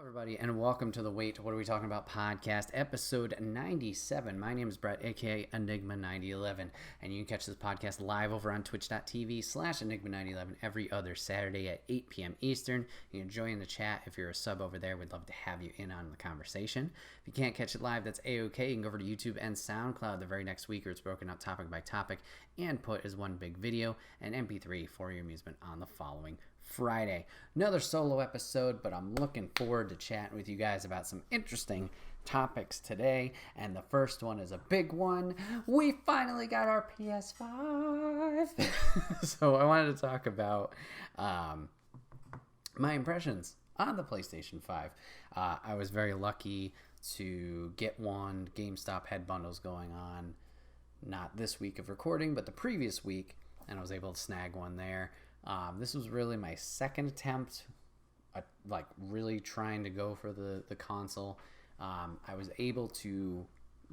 Everybody, and welcome to the Wait, What Are We Talking About podcast, episode 97. My name is Bret, aka Enigma9011, and you can catch this podcast live over on twitch.tv/Enigma9011 every other Saturday at 8 p.m. Eastern. You can join the chat if you're a sub over there. We'd love to have you in on the conversation. If you can't catch it live, that's A-OK. You can go over to YouTube and SoundCloud the very next week, where it's broken out topic by topic and put as one big video and MP3 for your amusement on the following Friday. Another solo episode, but I'm looking forward to chatting with you guys about some interesting topics today. And the first one is a big one. We finally got our PS5. So I wanted to talk about my impressions on the PlayStation 5. I was very lucky to get one. GameStop had bundles going on, not this week of recording, but the previous week, and I was able to snag one there. This was really my second attempt at really trying to go for the console. I was able to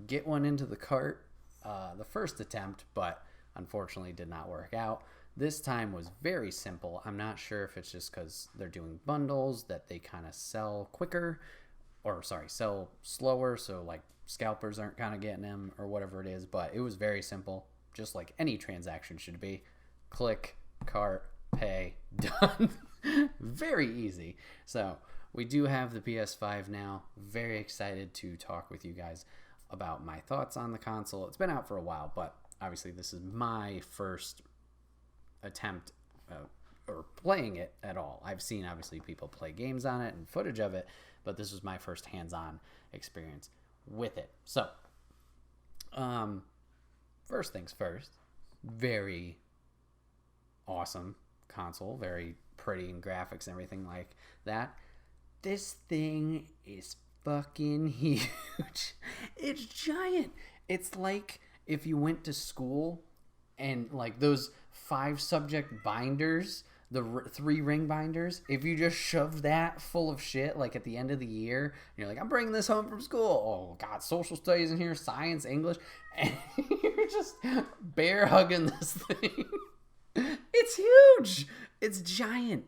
get one into the cart the first attempt, but unfortunately did not work out. This time was very simple. I'm not sure if it's just because they're doing bundles that they kind of sell quicker, sell slower, so like scalpers aren't kind of getting them or whatever it is, but it was very simple, just like any transaction should be. Click, cart, pay, done. Very easy. So we do have the PS5 now. Very excited to talk with you guys about my thoughts on the console. It's been out for a while, but obviously this is my first attempt or playing it at all. I've seen obviously people play games on it and footage of it, but this was my first hands-on experience with it. So first things first, very awesome console, very pretty in graphics and everything like that. This thing is fucking huge. It's giant. It's like if you went to school and like those 5 subject binders, the 3 ring binders, if you just shoved that full of shit like at the end of the year, and you're like, I'm bringing this home from school. Oh god, social studies in here, science, English, and you're just bear hugging this thing. It's huge. It's giant.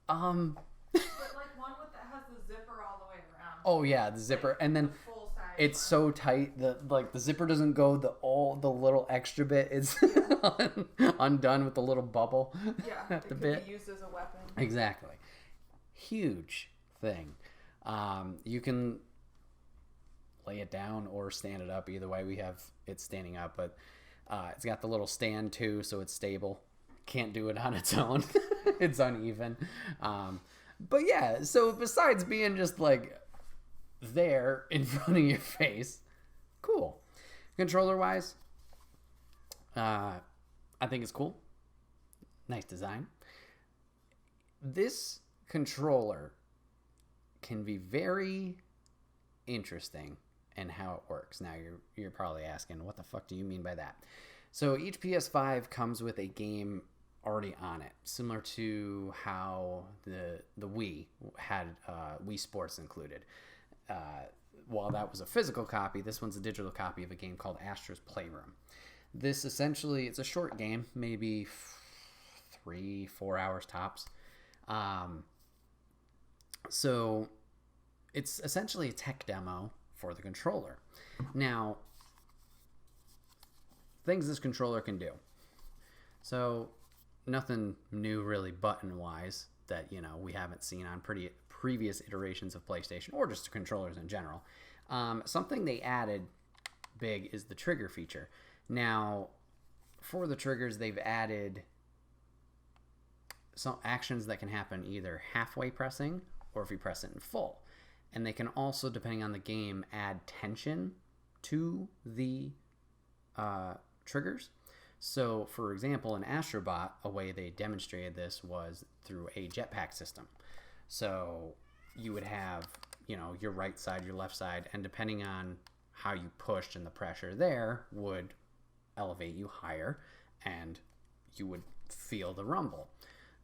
But like one that has the zipper all the way around. Oh yeah, the zipper, like, and then it's so tight that like the zipper doesn't go the little extra bit. It's undone with the little bubble. Yeah, at the it bit. Could be used as a weapon. Exactly. Huge thing. You can lay it down or stand it up. Either way, we have it standing up, but it's got the little stand too, so it's stable. Can't do it on its own. It's uneven. But yeah, so besides being just like there in front of your face, cool. Controller wise, I think it's cool. Nice design. This controller can be very interesting in how it works. Now you're probably asking, what the fuck do you mean by that? So each PS5 comes with a game already on it, similar to how the Wii had Wii Sports included. While that was a physical copy, this one's a digital copy of a game called Astra's Playroom. This essentially, it's a short game, maybe 3-4 hours tops. So it's essentially a tech demo for the controller. Now, things this controller can do. So nothing new really button-wise that, we haven't seen on previous iterations of PlayStation or just controllers in general. Something they added big is the trigger feature. Now, for the triggers, they've added some actions that can happen either halfway pressing or if you press it in full. And they can also, depending on the game, add tension to the triggers. So, for example, in Astrobot, a way they demonstrated this was through a jetpack system. So you would have, your right side, your left side, and depending on how you pushed and the pressure there would elevate you higher, and you would feel the rumble.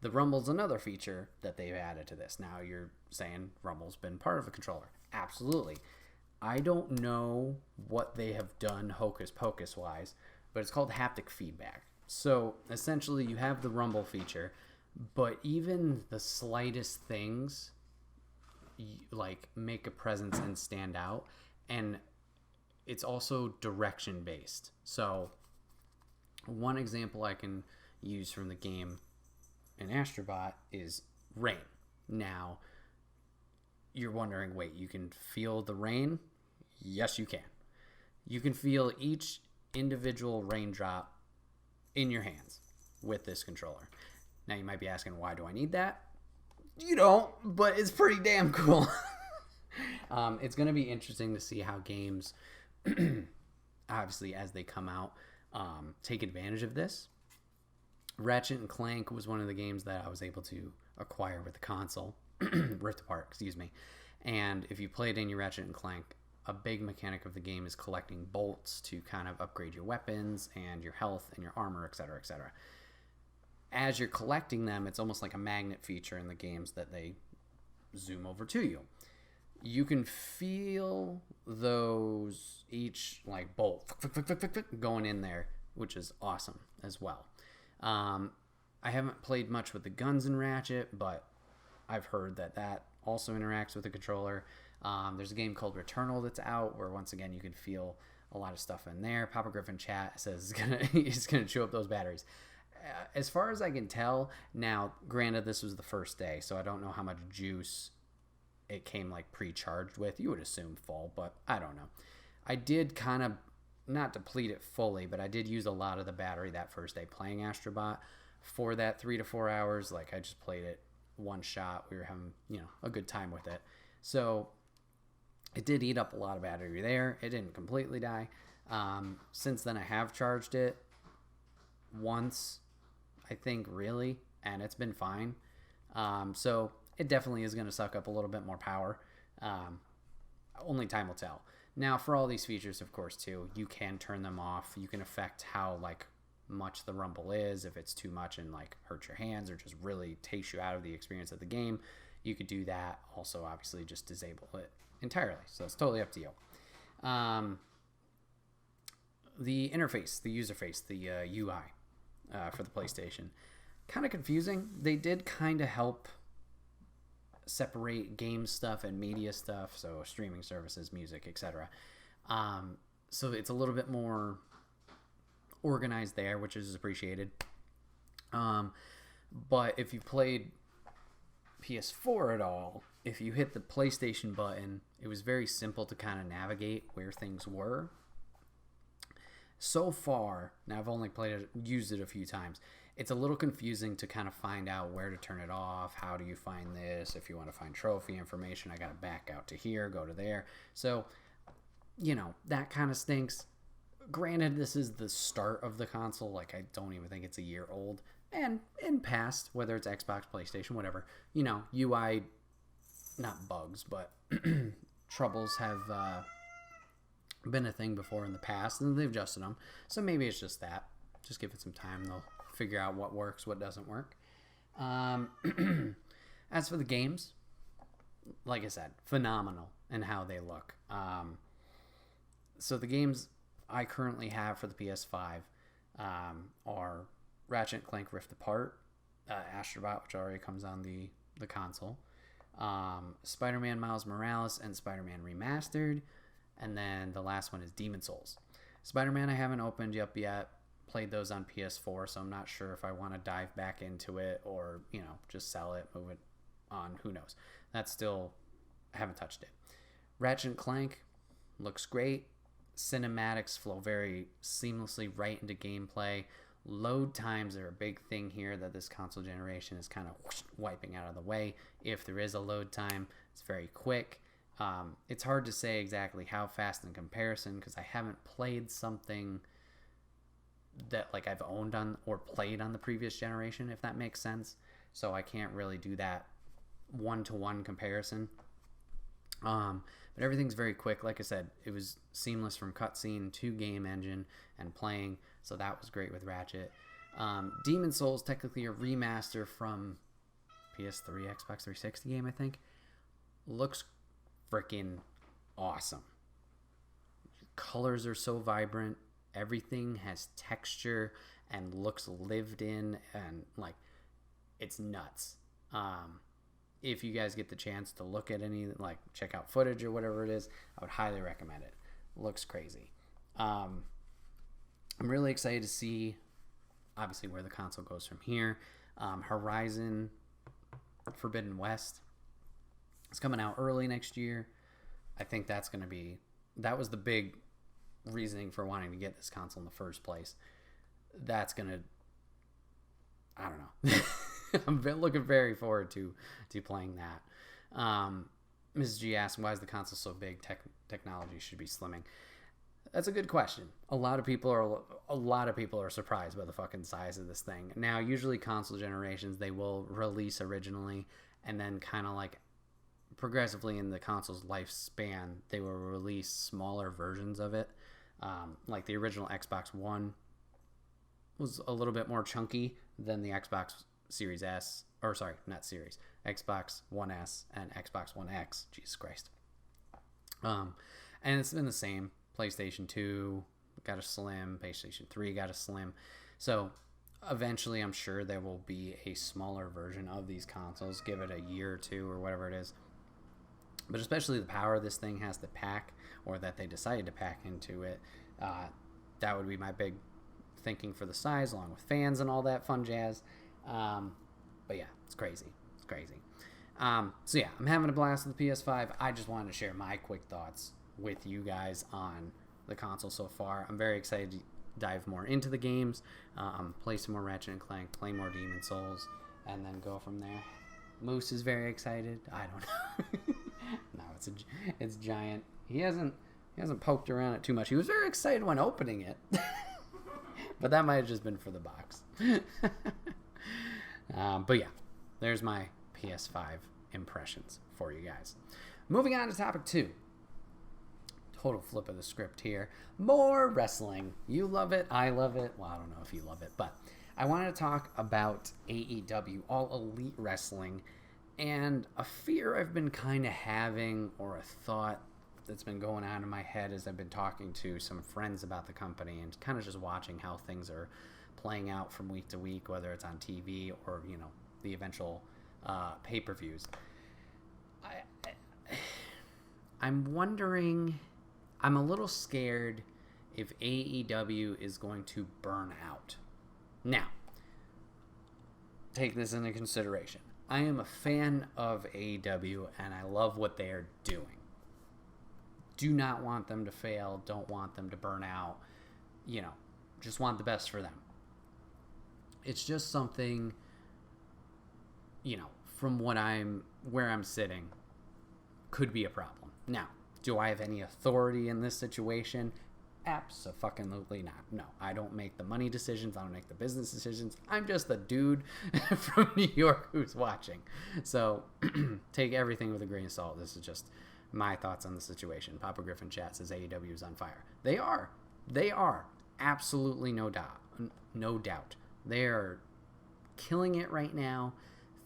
The rumble's another feature that they've added to this. Now you're saying rumble's been part of a controller. Absolutely. I don't know what they have done hocus pocus wise, but it's called haptic feedback. So essentially you have the rumble feature, but even the slightest things like make a presence and stand out, and it's also direction based. So one example I can use from the game in Astrobot is rain. Now you're wondering, wait, you can feel the rain? Yes, you can. You can feel each individual raindrop in your hands with this controller. Now you might be asking, why do I need that? You don't, but it's pretty damn cool. It's going to be interesting to see how games, obviously as they come out, take advantage of this. Ratchet and Clank was one of the games that I was able to acquire with the console. Rift Apart, excuse me. And if you played any Ratchet and Clank, a big mechanic of the game is collecting bolts to kind of upgrade your weapons and your health and your armor, etc., etc. As you're collecting them, it's almost like a magnet feature in the games that they zoom over to you. You can feel those each like bolt going in there, which is awesome as well. I haven't played much with the guns in Ratchet, but I've heard that also interacts with the controller. There's a game called Returnal that's out where once again you can feel a lot of stuff in there. Papa Griffin chat says he's gonna chew up those batteries. As far as I can tell, now granted this was the first day, so I don't know how much juice it came like pre-charged with. You would assume full, but I don't know. I did kind of not deplete it fully, but I did use a lot of the battery that first day playing Astrobot for that 3 to 4 hours. Like I just played it one shot. We were having, a good time with it. So it did eat up a lot of battery there. It didn't completely die. Since then I have charged it once, I think, really, and it's been fine. So it definitely is going to suck up a little bit more power. Only time will tell. Now, for all these features, of course, too, you can turn them off. You can affect how much the rumble is. If it's too much and hurt your hands or just really takes you out of the experience of the game, you could do that. Also, obviously, just disable it entirely. So it's totally up to you. The interface, the user face, the UI for the PlayStation, kind of confusing. They did kind of help separate game stuff and media stuff, so streaming services, music, etc. So it's a little bit more organized there, which is appreciated. But if you played PS4 at all, if you hit the PlayStation button, it was very simple to kind of navigate where things were. So far, now I've only used it a few times, it's a little confusing to kind of find out where to turn it off. How do you find this? If you want to find trophy information, I got to back out to here, go to there. So, that kind of stinks. Granted, this is the start of the console. I don't even think it's a year old. And in past, whether it's Xbox, PlayStation, whatever, UI, not bugs, but troubles have been a thing before in the past, and they've adjusted them. So maybe it's just that. Just give it some time. They'll figure out what works, what doesn't work. As for the games, like I said, phenomenal in how they look. So the games I currently have for the PS5 are Ratchet and Clank Rift Apart, Astrobot, which already comes on the console, Spider-Man Miles Morales, and Spider-Man Remastered, and then the last one is Demon Souls. Spider-Man I haven't opened up yet. Played those on PS4, so I'm not sure if I want to dive back into it or, just sell it, move it on. Who knows? I haven't touched it. Ratchet and Clank looks great. Cinematics flow very seamlessly right into gameplay. Load times are a big thing here that this console generation is kind of wiping out of the way. If there is a load time, it's very quick. It's hard to say exactly how fast in comparison because I haven't played something that I've owned on or played on the previous generation, if that makes sense. So I can't really do that one-to-one comparison. But everything's very quick. Like I said, it was seamless from cutscene to game engine and playing, so that was great with Ratchet. Demon Souls, technically a remaster from PS3, Xbox 360 game, I think. Looks freaking awesome. Colors are so vibrant. Everything has texture and looks lived in, and it's nuts. if you guys get the chance to look at any, like check out footage or whatever it is, I would highly recommend it. Looks crazy. I'm really excited to see, obviously, where the console goes from here. Horizon Forbidden West is coming out early next year. I think that was the big reasoning for wanting to get this console in the first place. That's going to, I don't know. I'm looking very forward to playing that. Mrs. G asked, why is the console so big? Technology should be slimming. That's a good question. A lot of people are surprised by the fucking size of this thing. Now, usually console generations, they will release originally and then kind of like progressively in the console's lifespan, they will release smaller versions of it. Like the original Xbox One was a little bit more chunky than the Xbox Series S, or sorry, not Series, Xbox One S and Xbox One X. Jesus Christ. And it's been the same. PlayStation 2 got a slim, PlayStation 3 got a slim. So eventually I'm sure there will be a smaller version of these consoles. Give it a year or two or whatever it is. But especially the power this thing has to pack, or that they decided to pack into it, that would be my big thinking for the size, along with fans and all that fun jazz. But yeah, it's crazy. It's crazy. So yeah, I'm having a blast with the PS5. I just wanted to share my quick thoughts with you guys on the console so far. I'm very excited to dive more into the games, play some more Ratchet and Clank, play more Demon Souls, and then go from there. Moose is very excited. I don't know. No, it's giant. He hasn't poked around it too much. He was very excited when opening it. But that might have just been for the box. But yeah, there's my PS5 impressions for you guys. Moving on to topic 2. Total flip of the script here. More wrestling. You love it. I love it. Well, I don't know if you love it, but I wanted to talk about AEW, All Elite Wrestling, and a fear I've been kind of having, or a thought that's been going on in my head as I've been talking to some friends about the company and kind of just watching how things are playing out from week to week, whether it's on TV or, you know, the eventual pay-per-views. I'm wondering, I'm a little scared if AEW is going to burn out. Now, take this into consideration. I am a fan of AEW and I love what they are doing. Do not want them to fail, don't want them to burn out, you know, just want the best for them. It's just something, you know, from where I'm sitting, could be a problem. Now, do I have any authority in this situation? Abso-fucking-lutely not. No, I don't make the money decisions. I don't make the business decisions. I'm just the dude from New York who's watching. So take everything with a grain of salt. This is just my thoughts on the situation. Papa Griffin chat says AEW is on fire. They are. They are. Absolutely no doubt. No doubt. They are killing it right now.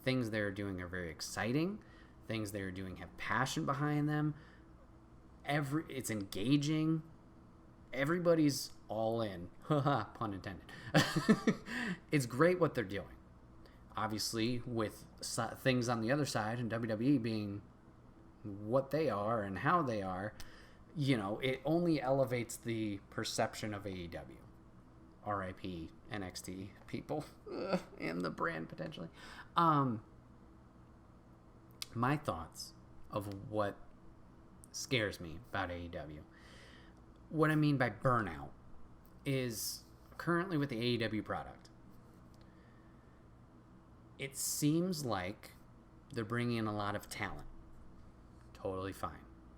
Things they're doing are very exciting. Things they're doing have passion behind them. It's engaging. Everybody's all in. Haha, pun intended. It's great what they're doing. Obviously, with things on the other side and WWE being what they are and how they are, you know, it only elevates the perception of AEW. RIP NXT people and the brand potentially. My thoughts of what scares me about AEW. What I mean by burnout is currently with the AEW product, it seems like they're bringing in a lot of talent. Totally fine.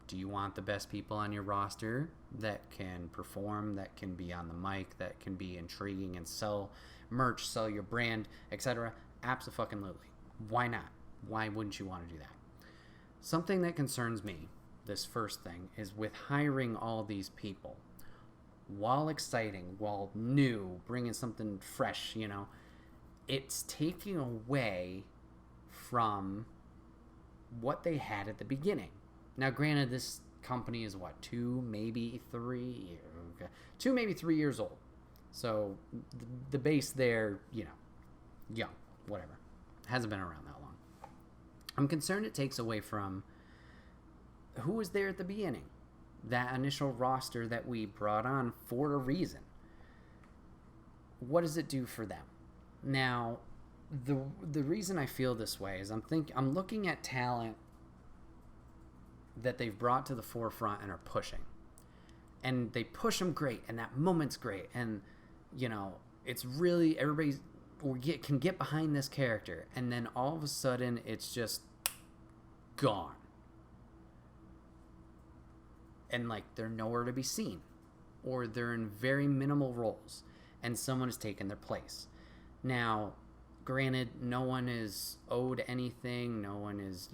Do you want the best people on your roster that can perform, that can be on the mic, that can be intriguing and sell merch, sell your brand, etc.? Abso-fucking-lutely. Why not? Why wouldn't you want to do that? Something that concerns me, this first thing, is with hiring all these people, while exciting, while new, bringing something fresh, you know, it's taking away from what they had at the beginning. Now, granted, this company is what, 2, maybe 3 years old. So the base there, you know, young, whatever, hasn't been around that I'm concerned it takes away from who was there at the beginning. That initial roster that we brought on for a reason. What does it do for them? Now, the reason I feel this way is I'm looking at talent that they've brought to the forefront and are pushing. And they push them great, and that moment's great. And, it's really, everybody can get behind this character. And then all of a sudden, it's just gone. And, they're nowhere to be seen. Or they're in very minimal roles. And someone has taken their place. Now, granted, no one is owed anything. No one is,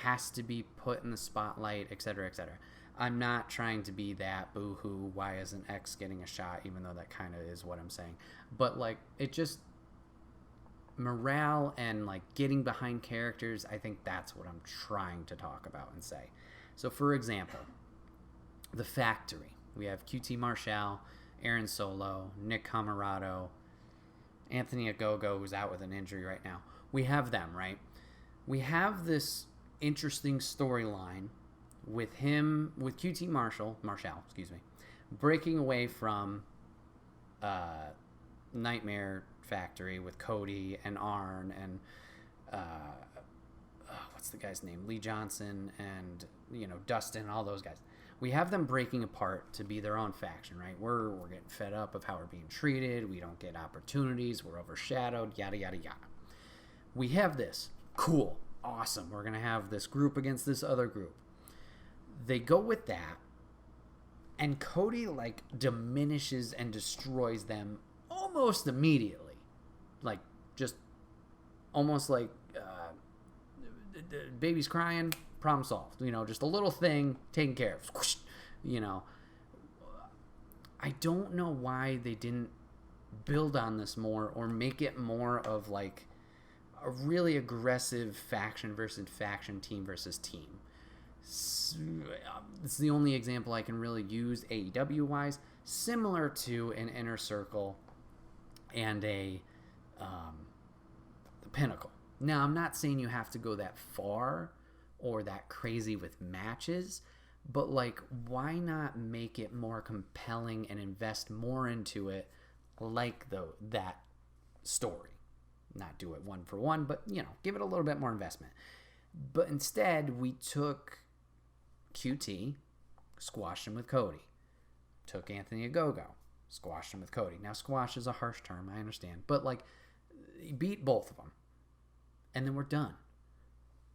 has to be put in the spotlight, etc., etc. I'm not trying to be that boo-hoo, why isn't X getting a shot, even though that kind of is what I'm saying. But, it just, morale and, getting behind characters, I think that's what I'm trying to talk about and say. So, for example, The Factory. We have QT Marshall, Aaron Solo, Nick Camarado, Anthony Ogogo, who's out with an injury right now. We have them, right? We have this interesting storyline with QT Marshall, breaking away from Nightmare Factory with Cody and Arn and what's the guy's name? Lee Johnson and Dustin, all those guys. We have them breaking apart to be their own faction, right? We're getting fed up of how we're being treated. We don't get opportunities. We're overshadowed, yada, yada, yada. We have this. Cool. Awesome. We're going to have this group against this other group. They go with that, and Cody, diminishes and destroys them almost immediately. Just almost baby's crying, problem solved. Just a little thing taken care of. I don't know why they didn't build on this more or make it more of a really aggressive faction versus faction, team versus team. It's the only example I can really use AEW wise, similar to an Inner Circle and the Pinnacle. Now, I'm not saying you have to go that far or that crazy with matches, but why not make it more compelling and invest more into it, that story? Not do it one for one, but give it a little bit more investment. But instead, we took QT, squashed him with Cody. Took Anthony Ogogo, squashed him with Cody. Now, squash is a harsh term, I understand, but he beat both of them, and then we're done.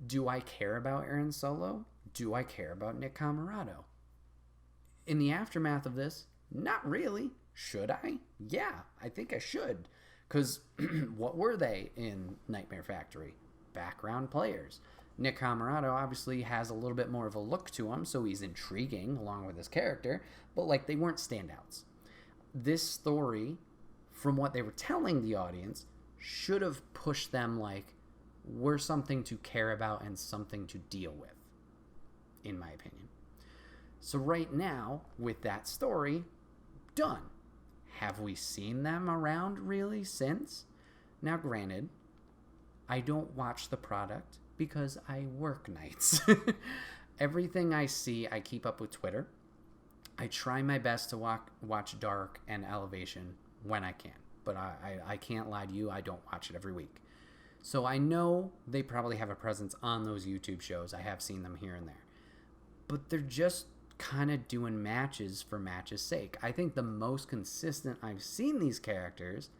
Do I care about Aaron Solo? Do I care about Nick Camarado? In the aftermath of this, not really. Should I? Yeah, I think I should. Because what were they in Nightmare Factory? Background players. Nick Camarado obviously has a little bit more of a look to him, so he's intriguing along with his character, but they weren't standouts. This story, from what they were telling the audience, should have pushed them we're something to care about and something to deal with, in my opinion. So right now, with that story, done. Have we seen them around really since? Now, granted, I don't watch the product because I work nights. Everything I see, I keep up with Twitter. I try my best to watch Dark and Elevation when I can. But I can't lie to you, I don't watch it every week. So I know they probably have a presence on those YouTube shows. I have seen them here and there. But they're just kind of doing matches for matches' sake. I think the most consistent I've seen these characters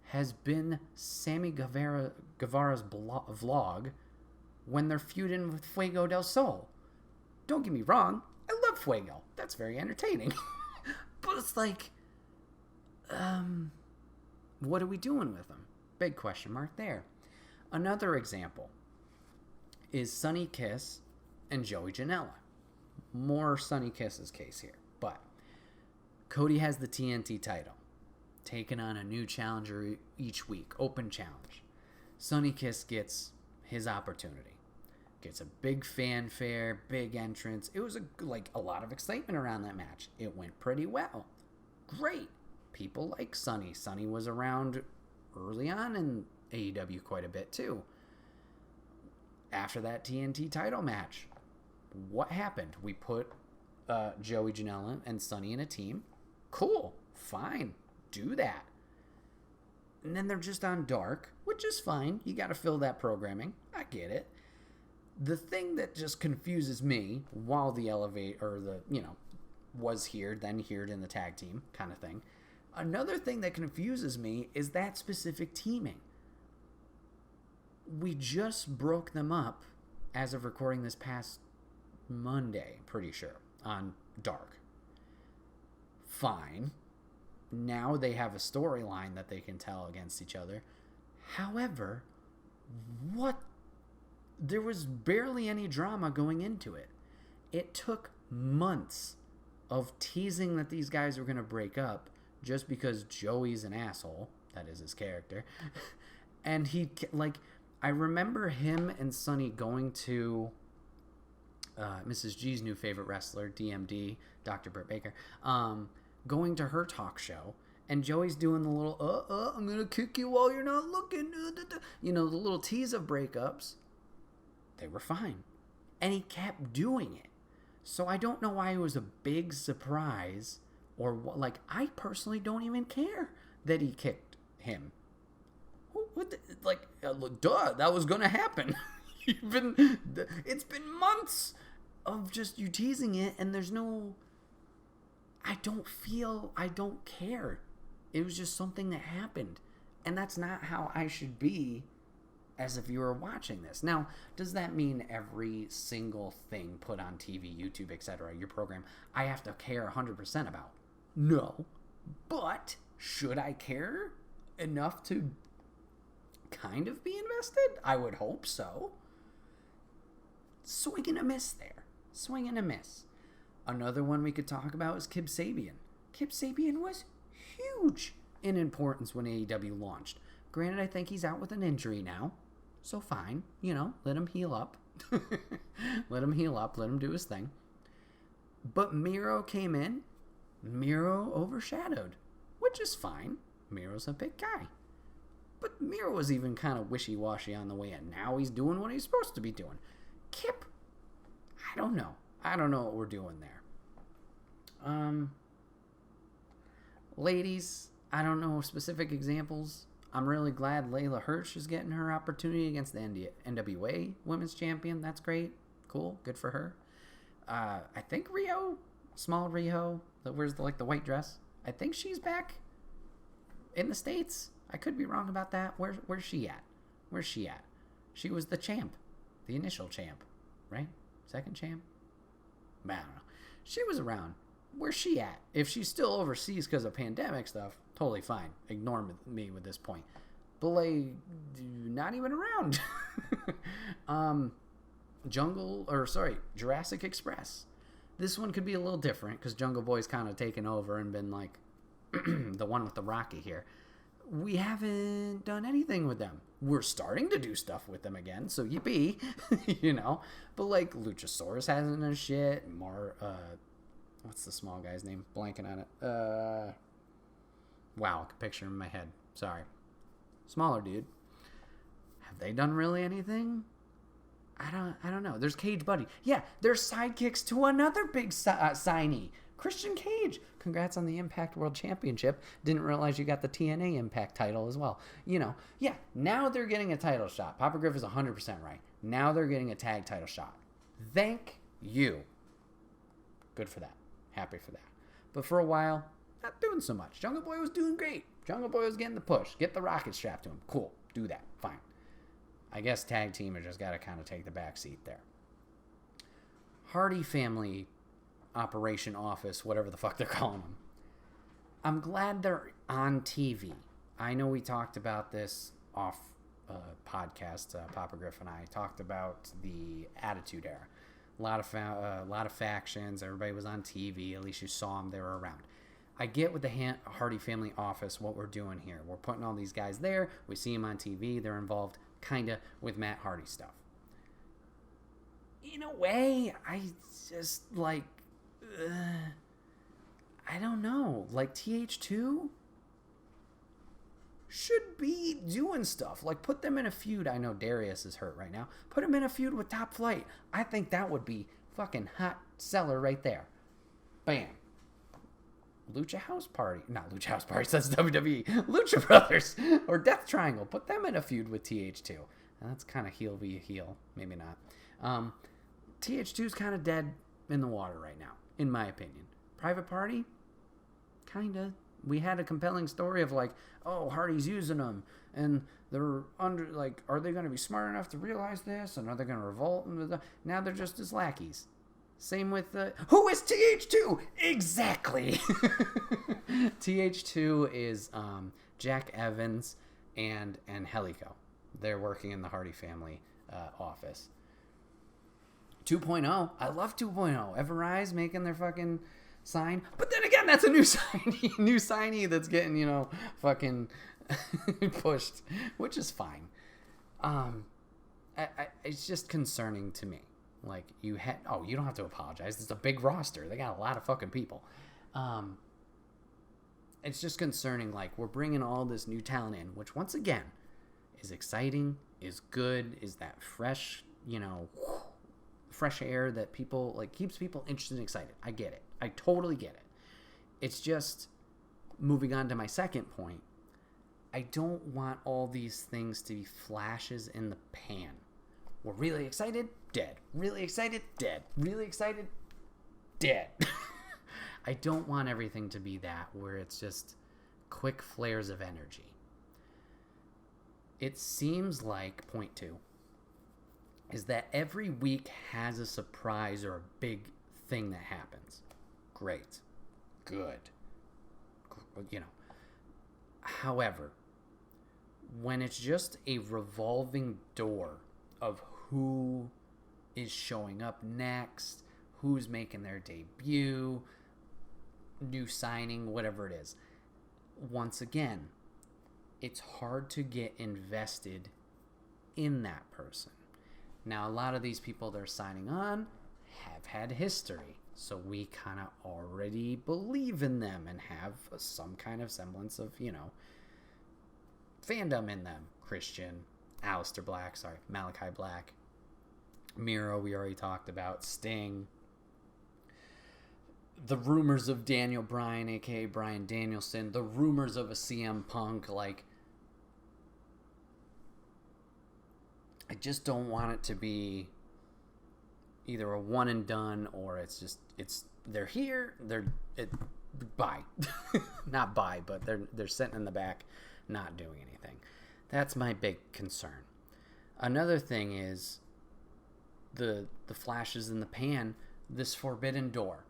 has been Sammy Guevara's vlog when they're feuding with Fuego del Sol. Don't get me wrong, I love Fuego. That's very entertaining. But it's what are we doing with them? Big question mark there. Another example is Sonny Kiss and Joey Janela. More Sonny Kiss's case here. But Cody has the TNT title, taking on a new challenger each week, open challenge. Sonny Kiss gets his opportunity. Gets a big fanfare, big entrance. It was a lot of excitement around that match. It went pretty well. Great. People like Sonny. Sonny was around early on in AEW quite a bit too. after that TNT title match, what happened? We put Joey Janela and Sonny in a team. Cool. Fine. Do that. And then they're just on Dark, which is fine. You got to fill that programming. I get it. The thing that just confuses me while the elevate or the, was here, then here in the tag team kind of thing. Another thing that confuses me is that specific teaming. We just broke them up as of recording this past Monday, pretty sure, on Dark. Fine. Now they have a storyline that they can tell against each other. However, there was barely any drama going into it. It took months of teasing that these guys were going to break up just because Joey's an asshole. That is his character. And I remember him and Sonny going to Mrs. G's new favorite wrestler, DMD, Dr. Britt Baker, going to her talk show, and Joey's doing the little, I'm going to kick you while you're not looking, the little tease of breakups. They were fine. And he kept doing it. So I don't know why it was a big surprise, or what. I personally don't even care that he kicked him. Duh, that was going to happen. It's been months of just you teasing it, and there's no... I don't care. It was just something that happened. And that's not how I should be as a viewer watching this. Now, does that mean every single thing put on TV, YouTube, etc., your program, I have to care 100% about? No. But should I care enough to kind of be invested? I would hope so. Swing and a miss there. Swing and a miss. Another one we could talk about is Kip Sabian. Kip Sabian was huge in importance when AEW launched. Granted, I think he's out with an injury now. So fine. Let him heal up. Let him heal up. Let him do his thing. But Miro came in. Miro overshadowed. Which is fine. Miro's a big guy. But Miro was even kind of wishy-washy on the way in. Now he's doing what he's supposed to be doing. Kip, I don't know. I don't know what we're doing there. Ladies, I don't know specific examples. I'm really glad Layla Hirsch is getting her opportunity against the NWA Women's Champion. That's great. Cool. Good for her. I think small Rio, that wears the white dress. I think she's back in the States. I could be wrong about that. Where's she at? Where's she at? She was the champ. The initial champ. Right? Second champ? I don't know. She was around. Where's she at? If she's still overseas because of pandemic stuff, totally fine. Ignore me with this point. But not even around. Jurassic Express. This one could be a little different because Jungle Boy's kind of taken over and been the one with the Rocky here. We haven't done anything with them. We're starting to do stuff with them again, so yippee, But Luchasaurus hasn't done shit. What's the small guy's name? Blanking on it. Wow, I can picture him in my head. Sorry. Smaller dude. Have they done really anything? I don't know. There's Cage Buddy. Yeah, they're sidekicks to another big signee. Christian Cage. Congrats on the Impact World Championship. Didn't realize you got the TNA Impact title as well. Yeah, now they're getting a title shot. Papa Griff is 100% right. Now they're getting a tag title shot. Thank you. Good for that. Happy for that. But for a while, not doing so much. Jungle Boy was doing great. Jungle Boy was getting the push. Get the rocket strapped to him. Cool. Do that. Fine. I guess tag team has just got to kind of take the back seat there. Hardy Family Operation Office, whatever the fuck they're calling them. I'm glad they're on TV. I know we talked about this off podcast. Papa Griff and I talked about the Attitude Era. A lot of factions. Everybody was on TV. At least you saw them. They were around. I get with the Hardy Family Office what we're doing here. We're putting all these guys there. We see them on TV. They're involved kind of with Matt Hardy stuff. In a way, I just I don't know. TH2? should be doing stuff. Like, put them in a feud. I know Darius is hurt right now. Put him in a feud with Top Flight. I think that would be fucking hot seller right there. Bam. Lucha House Party. Not Lucha House Party, that's WWE. Lucha Brothers or Death Triangle. Put them in a feud with TH2. And that's kind of heel via heel. Maybe not. TH2 is kind of dead in the water right now, in my opinion. Private Party? Kind of. We had a compelling story of like, oh, Hardy's using them. And they're under, like, are they going to be smart enough to realize this? And are they going to revolt? Now they're just as lackeys. Same with who is TH2? Exactly. TH2 is Jack Evans and Angelico. They're working in the Hardy family office. 2.0. I love 2.0. Everrise making their fucking sign. But then again, that's a new signee that's getting, fucking pushed, which is fine. It's just concerning to me. Like, you don't have to apologize. It's a big roster. They got a lot of fucking people. It's just concerning. Like, we're bringing all this new talent in, which once again is exciting, is good, is that fresh, fresh air that people, like, keeps people interested and excited. I get it. I totally get it. It's just, moving on to my second point, I don't want all these things to be flashes in the pan. We're really excited, dead. Really excited, dead. Really excited, dead. I don't want everything to be that, where it's just quick flares of energy. It seems like, point two, is that every week has a surprise or a big thing that happens. Great. Good. However, when it's just a revolving door of who is showing up next, who's making their debut, new signing, whatever it is. Once again, it's hard to get invested in that person. Now, a lot of these people they're signing on have had history, so we kind of already believe in them and have some kind of semblance of, fandom in them. Christian, Malachi Black, Miro, we already talked about, Sting, the rumors of Daniel Bryan, aka Bryan Danielson, the rumors of a CM Punk. Like, I just don't want it to be either a one and done, or they're here, bye. Not bye, but they're sitting in the back not doing anything. That's my big concern. Another thing is the flashes in the pan, this Forbidden Door.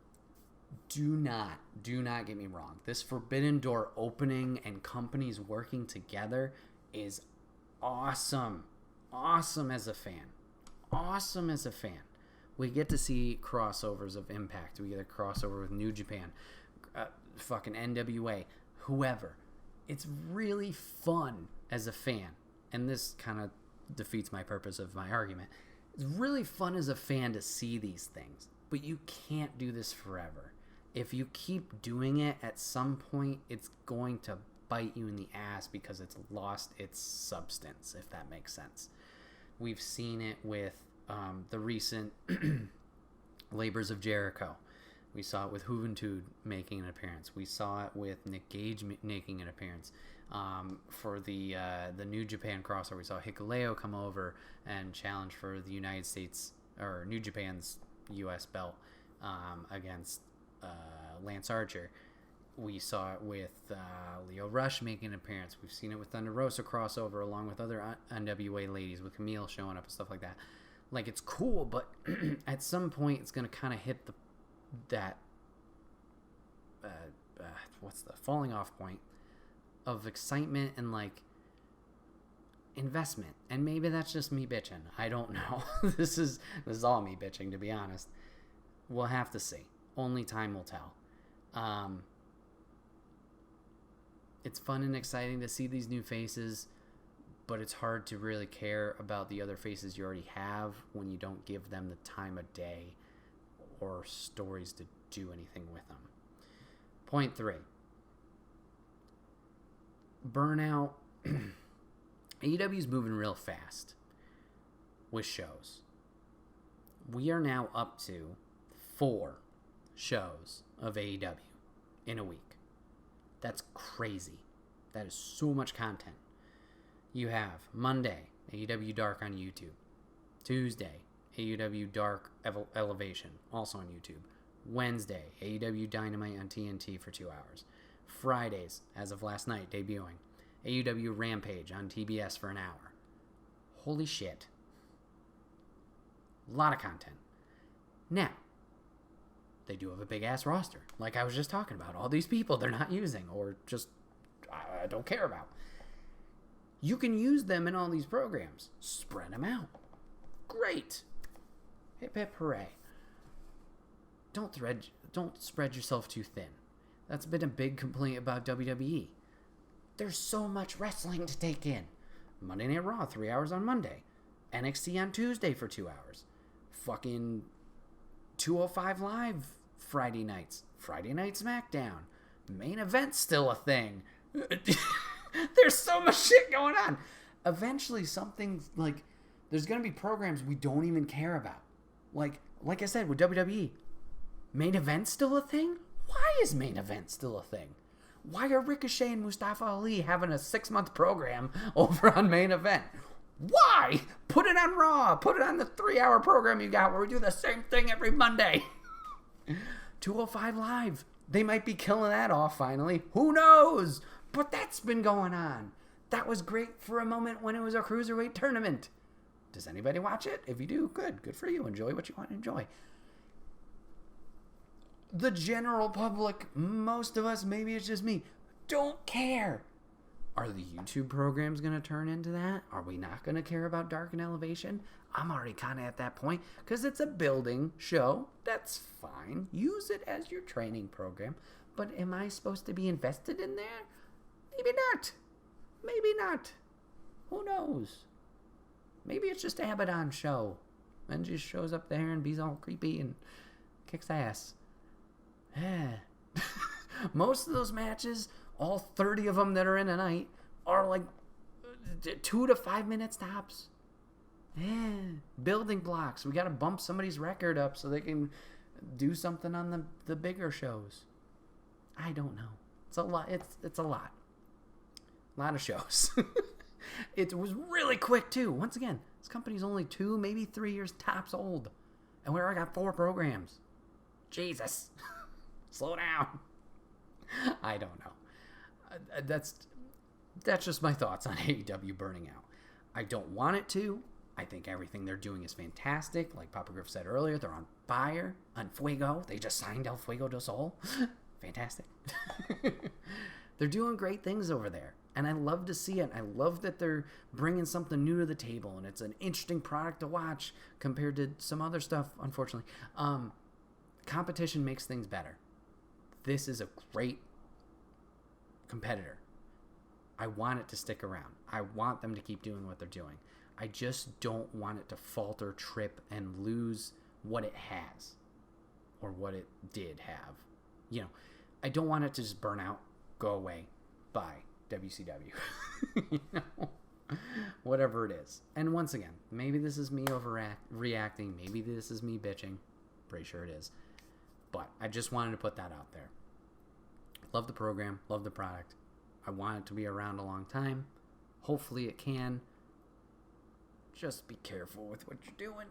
Do not get me wrong. This Forbidden Door opening and companies working together is awesome. Awesome as a fan. We get to see crossovers of Impact. We get a crossover with New Japan, fucking NWA, whoever. It's really fun as a fan. And this kind of defeats my purpose of my argument. It's really fun as a fan to see these things. But you can't do this forever. If you keep doing it, at some point, it's going to bite you in the ass because it's lost its substance, if that makes sense. We've seen it with the recent Labors of Jericho. We saw it with Juventud making an appearance. We saw it with Nick Gage making an appearance. For the New Japan crossover, we saw Hikuleo come over and challenge for the United States, or New Japan's U.S. belt, against Lance Archer. We saw it with Leo Rush making an appearance. We've seen it with Thunder Rosa crossover along with other NWA ladies, with Camille showing up and stuff like that. Like, it's cool, but at some point it's going to kind of hit that what's the falling off point of excitement and, like, investment. And maybe that's just me bitching. I don't know. This is all me bitching, to be honest. We'll have to see. Only time will tell. It's fun and exciting to see these new faces, but it's hard to really care about the other faces you already have when you don't give them the time of day or stories to do anything with them. Point 3. Burnout AEW's moving real fast with shows. We are now up to 4 shows of AEW in a week. That's crazy. That is so much content. You have Monday, AEW Dark on YouTube. Tuesday, AEW Dark Elevation, also on YouTube. Wednesday, AEW Dynamite on TNT for 2 hours. Fridays, as of last night, debuting. AEW Rampage on TBS for an hour. Holy shit. A lot of content. Now, they do have a big-ass roster. Like I was just talking about. All these people they're not using or just I don't care about. You can use them in all these programs. Spread them out. Great. Hip hip hooray. Don't spread yourself too thin. That's been a big complaint about WWE. There's so much wrestling to take in. Monday Night Raw, 3 hours on Monday. NXT on Tuesday for 2 hours. Fucking 205 Live Friday nights. Friday Night SmackDown. Main Event's still a thing. There's so much shit going on. Eventually something like... There's going to be programs we don't even care about. Like I said with WWE. Main Event's still a thing? Why is Main Event still a thing? Why are Ricochet and Mustafa Ali having a 6-month program over on Main Event? Why? Put it on Raw. Put it on the 3-hour program you got where we do the same thing every Monday. 205 Live. They might be killing that off finally. Who knows? But that's been going on. That was great for a moment when it was a cruiserweight tournament. Does anybody watch it? If you do, good. Good for you. Enjoy what you want to enjoy. The general public, most of us, maybe it's just me, don't care. Are the YouTube programs going to turn into that? Are we not going to care about Dark and Elevation? I'm already kind of at that point because it's a building show. That's fine. Use it as your training program. But am I supposed to be invested in there? Maybe not. Maybe not. Who knows? Maybe it's just an Abaddon show and just shows up there and be all creepy and kicks ass. Most of those matches, all 30 of them that are in a night, are like 2 to 5 minutes tops. Building blocks. We got to bump somebody's record up so they can do something on the bigger shows. I don't know. It's a lot. It's a lot. A lot of shows. It was really quick too. Once again, this company's only 2, maybe 3 years tops old, and we already got 4 programs. Jesus. Slow down. I don't know. That's just my thoughts on AEW burning out. I don't want it to. I think everything they're doing is fantastic. Like Papa Griff said earlier, they're on fire, on fuego. They just signed El Fuego del Sol. Fantastic. They're doing great things over there. And I love to see it. I love that they're bringing something new to the table. And it's an interesting product to watch compared to some other stuff, unfortunately. Competition makes things better. This is a great competitor. I want it to stick around. I want them to keep doing what they're doing. I just don't want it to falter, trip, and lose what it has. Or what it did have. You know, I don't want it to just burn out, go away, bye, WCW. You know? Whatever it is. And once again, maybe this is me overreacting. Maybe this is me bitching. Pretty sure it is. But I just wanted to put that out there. Love the program. Love the product. I want it to be around a long time. Hopefully it can. Just be careful with what you're doing.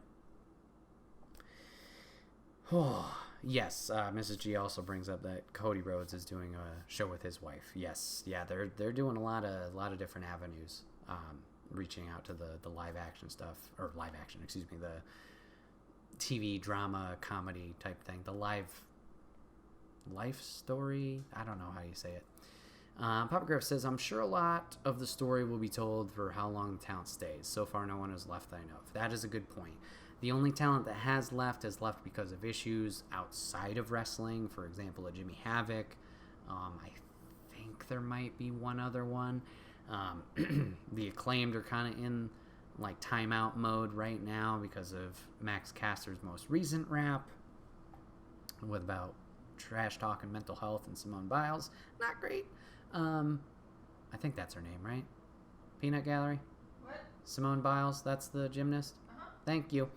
Oh, yes, Mrs. G also brings up that Cody Rhodes is doing a show with his wife. Yes, yeah, they're doing a lot of different avenues, reaching out to the live action stuff, or live action, excuse me, the TV drama comedy type thing, the life story. I don't know how you say it. Papa Griff says, I'm sure a lot of the story will be told for how long the talent stays. So far, no one has left that I know of. That is a good point. The only talent that has left because of issues outside of wrestling. For example, a Jimmy Havoc. I think there might be one other one. The Acclaimed are kind of in like timeout mode right now because of Max Caster's most recent rap with about trash talk and mental health and Simone Biles. Not great. I think that's her name, right? Peanut Gallery? What? Simone Biles, that's the gymnast? Uh-huh. Thank you.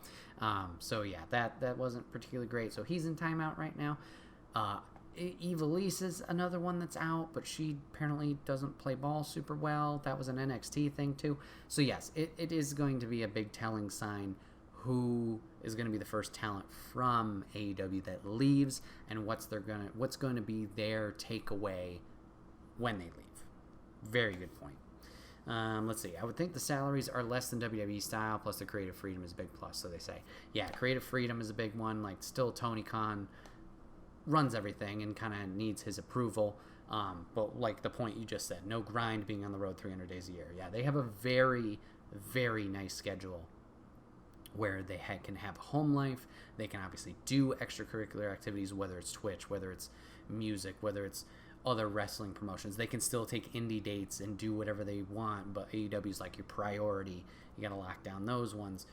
So yeah, that wasn't particularly great. So he's in timeout right now. Evilise is another one that's out, but she apparently doesn't play ball super well. That was an NXT thing too. So yes, it is going to be a big telling sign who is going to be the first talent from AEW that leaves, and what's going to be their takeaway when they leave. Very good point. Let's see. I would think the salaries are less than WWE style, plus the creative freedom is a big plus, so they say. Yeah, creative freedom is a big one. Like, still Tony Khan runs everything and kind of needs his approval. But like the point you just said, no grind being on the road 300 days a year. Yeah, they have a very, very nice schedule where they can have a home life. They can obviously do extracurricular activities, whether it's Twitch, whether it's music, whether it's other wrestling promotions. They can still take indie dates and do whatever they want, but AEW is like your priority. You got to lock down those ones.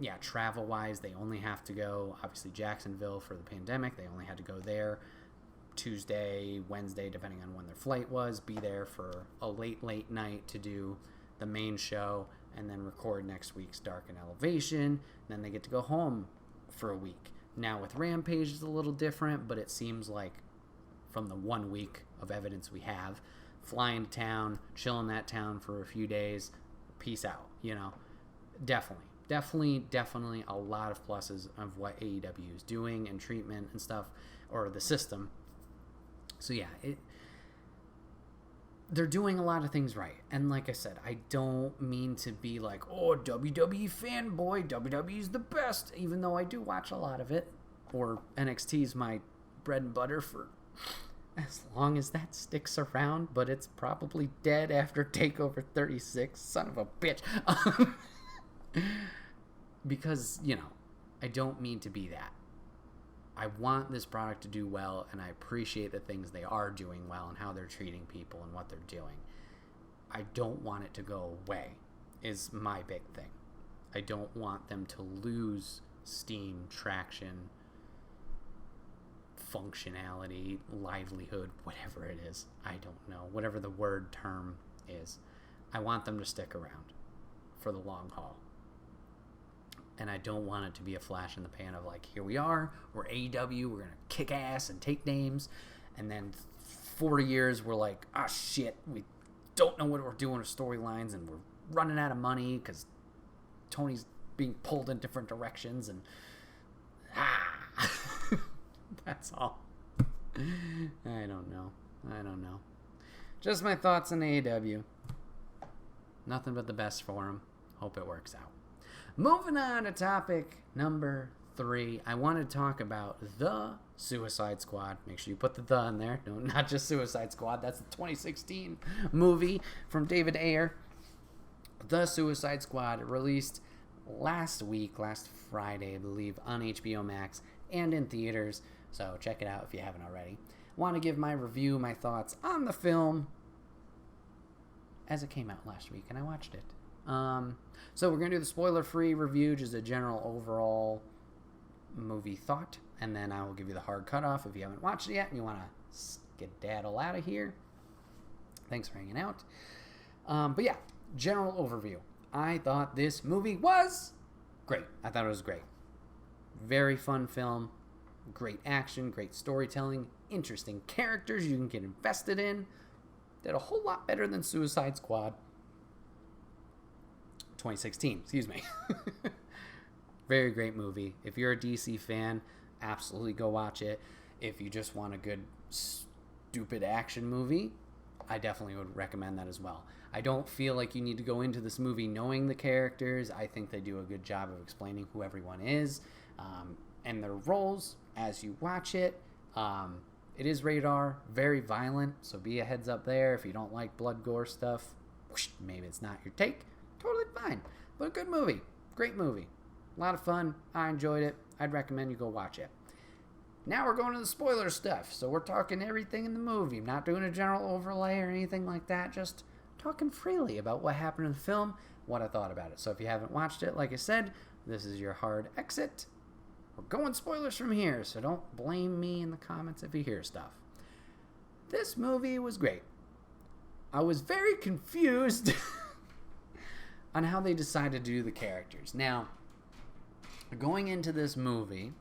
Yeah, travel-wise, they only have to go, obviously, Jacksonville for the pandemic. They only had to go there Tuesday, Wednesday, depending on when their flight was, be there for a late night to do the main show, and then record next week's Dark and Elevation. Then they get to go home for a week. Now with Rampage, it's a little different, but it seems like from the 1 week of evidence we have, flying to town, chill in that town for a few days, peace out, you know. Definitely a lot of pluses of what AEW is doing and treatment and stuff, or the system. So yeah, they're doing a lot of things right. And like I said, I don't mean to be like, oh, WWE fanboy, WWE's the best, even though I do watch a lot of it, or NXT's my bread and butter for as long as that sticks around, but it's probably dead after TakeOver 36, son of a bitch. Because, you know, I don't mean to be that. I want this product to do well, and I appreciate the things they are doing well and how they're treating people and what they're doing. I don't want it to go away, is my big thing. I don't want them to lose steam, traction, functionality, livelihood, whatever it is. I don't know. Whatever the word term is. I want them to stick around for the long haul. And I don't want it to be a flash in the pan of like, here we are, we're AEW, we're going to kick ass and take names. And then 40 years, we're like, ah, shit, we don't know what we're doing with storylines, and we're running out of money because Tony's being pulled in different directions. And that's all. I don't know. Just my thoughts on AEW. Nothing but the best for him. Hope it works out. Moving on to topic number 3, I want to talk about The Suicide Squad. Make sure you put the in there. No, not just Suicide Squad. That's the 2016 movie from David Ayer. The Suicide Squad released last Friday, I believe, on HBO Max and in theaters. So check it out if you haven't already. Want to give my review, my thoughts on the film as it came out last week, and I watched it. So we're going to do the spoiler-free review, just a general overall movie thought, and then I will give you the hard cutoff if you haven't watched it yet and you want to skedaddle out of here. Thanks for hanging out. But yeah, general overview. I thought this movie was great. I thought it was great. Very fun film. Great action, great storytelling, interesting characters you can get invested in. Did a whole lot better than Suicide Squad 2016, excuse me. Very great movie. If you're a DC fan, absolutely go watch it. If you just want a good, stupid action movie, I definitely would recommend that as well. I don't feel like you need to go into this movie knowing the characters. I think they do a good job of explaining who everyone is and their roles as you watch it. It is rated R, very violent, so be a heads up there. If you don't like blood gore stuff, maybe it's not your take. Totally fine, but a good movie. Great movie. A lot of fun. I enjoyed it. I'd recommend you go watch it. Now we're going to the spoiler stuff, so we're talking everything in the movie. I'm not doing a general overlay or anything like that, just talking freely about what happened in the film, what I thought about it. So if you haven't watched it, like I said, this is your hard exit. We're going spoilers from here, so don't blame me in the comments if you hear stuff. This movie was great. I was very confused on how they decided to do the characters. Now, going into this movie,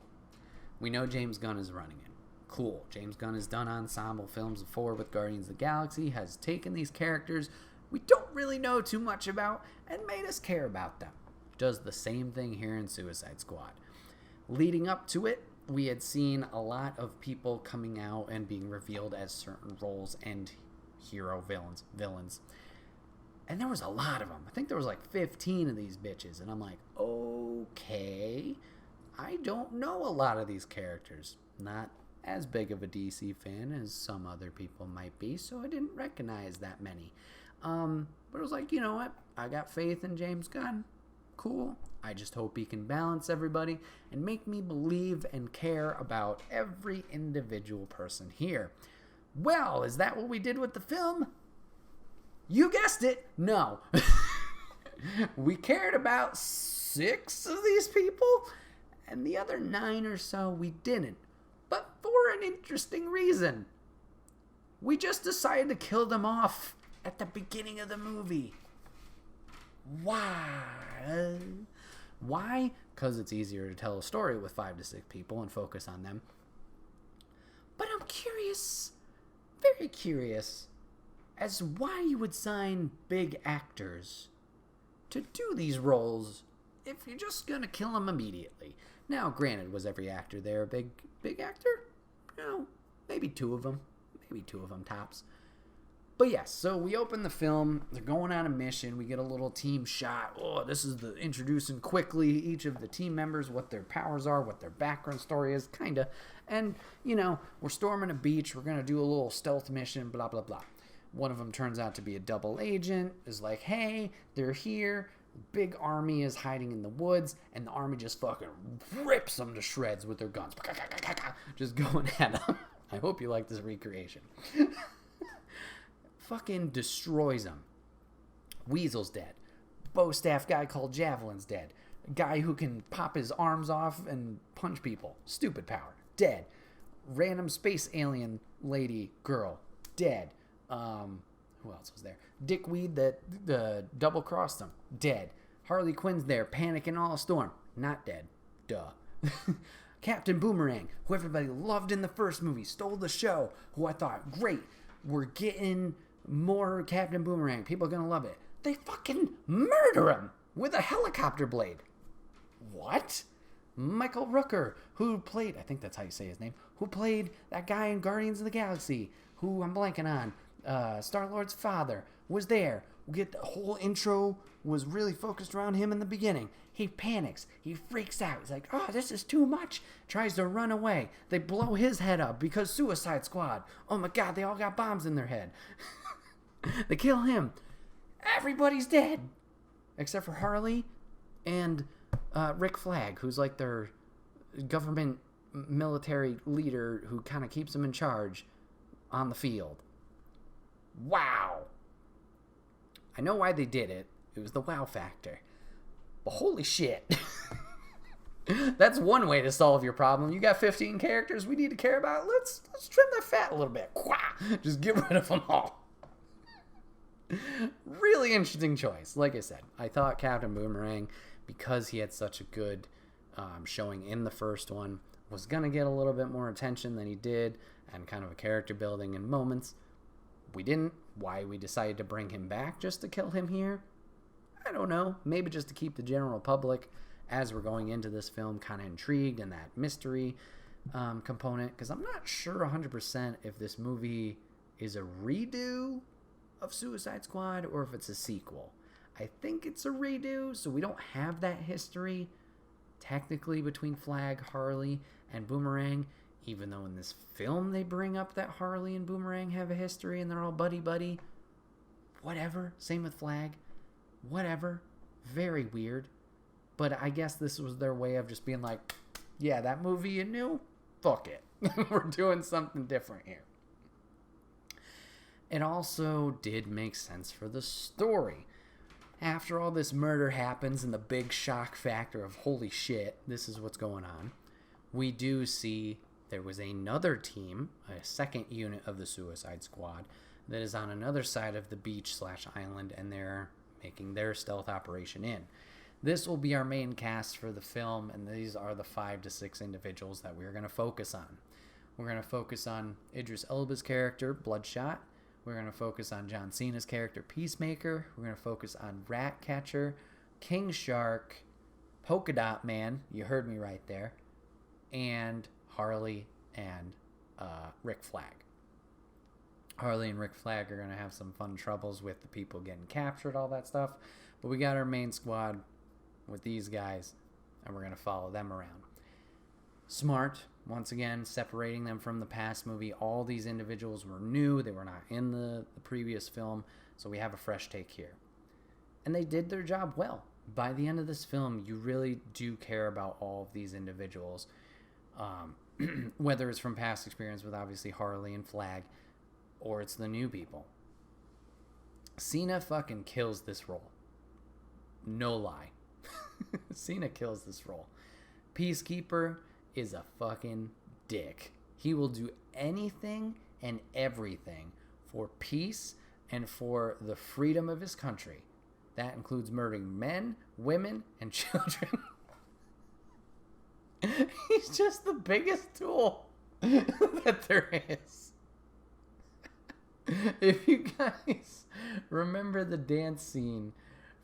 we know James Gunn is running it. Cool. James Gunn has done ensemble films before with Guardians of the Galaxy, has taken these characters we don't really know too much about and made us care about them. Does the same thing here in Suicide Squad. Leading up to it, we had seen a lot of people coming out and being revealed as certain roles and hero villains. And there was a lot of them. I think there was like 15 of these bitches. And I'm like, okay, I don't know a lot of these characters. Not as big of a DC fan as some other people might be, so I didn't recognize that many. But it was like, you know what? I got faith in James Gunn. Cool. I just hope he can balance everybody and make me believe and care about every individual person here. Well, is that what we did with the film? You guessed it. No. We cared about 6 of these people, and the other 9 or so we didn't. But for an interesting reason. We just decided to kill them off at the beginning of the movie. Why? Why? Because it's easier to tell a story with 5 to 6 people and focus on them. But I'm curious, very curious, as why you would sign big actors to do these roles if you're just going to kill them immediately. Now, granted, was every actor there a big actor? No, maybe 2 of them. Maybe 2 of them tops. But yes, so we open the film. They're going on a mission. We get a little team shot. Oh, this is the introducing quickly each of the team members, what their powers are, what their background story is, kind of. And, you know, we're storming a beach. We're going to do a little stealth mission, blah, blah, blah. One of them turns out to be a double agent, is like, hey, they're here. Big army is hiding in the woods, and the army just fucking rips them to shreds with their guns. Just going at them. I hope you like this recreation. Fucking destroys them. Weasel's dead. Bow staff guy called Javelin's dead. A guy who can pop his arms off and punch people. Stupid power. Dead. Random space alien lady girl. Dead. Who else was there? Dickweed that double crossed him. Dead. Harley Quinn's there, panicking all a storm. Not dead. Duh. Captain Boomerang, who everybody loved in the first movie, stole the show. Who I thought, great, we're getting more Captain Boomerang. People are gonna love it. They fucking murder him with a helicopter blade. What? Michael Rooker, who played, I think that's how you say his name, who played that guy in Guardians of the Galaxy, who I'm blanking on, Star-Lord's father, was there. We get the whole intro was really focused around him in the beginning. He panics. He freaks out. He's like, oh, this is too much. Tries to run away. They blow his head up because Suicide Squad. Oh my God, they all got bombs in their head. They kill him. Everybody's dead. Except for Harley and Rick Flag, who's like their government military leader who kind of keeps them in charge on the field. Wow. I know why they did it. It was the wow factor. But holy shit. That's one way to solve your problem. You got 15 characters we need to care about. Let's trim that fat a little bit. Just get rid of them all. Really interesting choice. Like I said, I thought Captain Boomerang, because he had such a good showing in the first one, was going to get a little bit more attention than he did, and kind of a character building in moments. We didn't. Why we decided to bring him back just to kill him here? I don't know. Maybe just to keep the general public, as we're going into this film, kind of intrigued in that mystery component. Because I'm not sure 100% if this movie is a redo of Suicide Squad or if it's a sequel. I think it's a redo, so we don't have that history technically between Flag, Harley, and Boomerang. Even though in this film they bring up that Harley and Boomerang have a history and they're all buddy-buddy. Whatever. Same with Flag. Whatever. Very weird. But I guess this was their way of just being like, yeah, that movie you knew? Fuck it. We're doing something different here. It also did make sense for the story. After all this murder happens and the big shock factor of holy shit, this is what's going on, we do see there was another team, a second unit of the Suicide Squad, that is on another side of the beach/island, and they're making their stealth operation in. This will be our main cast for the film, and these are the 5 to 6 individuals that we're going to focus on. We're going to focus on Idris Elba's character, Bloodshot. We're going to focus on John Cena's character, Peacemaker. We're going to focus on Ratcatcher, King Shark, Polka Dot Man, you heard me right there, and Harley and Rick Flag. Harley and Rick Flag are going to have some fun troubles with the people getting captured, all that stuff. But we got our main squad with these guys, and we're going to follow them around. Smart, once again, separating them from the past movie. All these individuals were new. They were not in the previous film, so we have a fresh take here. And they did their job well. By the end of this film, you really do care about all of these individuals, whether it's from past experience with obviously Harley and Flag, or it's the new people. Cena fucking kills this role. No lie. Cena kills this role. Peacekeeper is a fucking dick. He will do anything and everything for peace and for the freedom of his country. That includes murdering men, women, and children. He's just the biggest tool that there is. If you guys remember the dance scene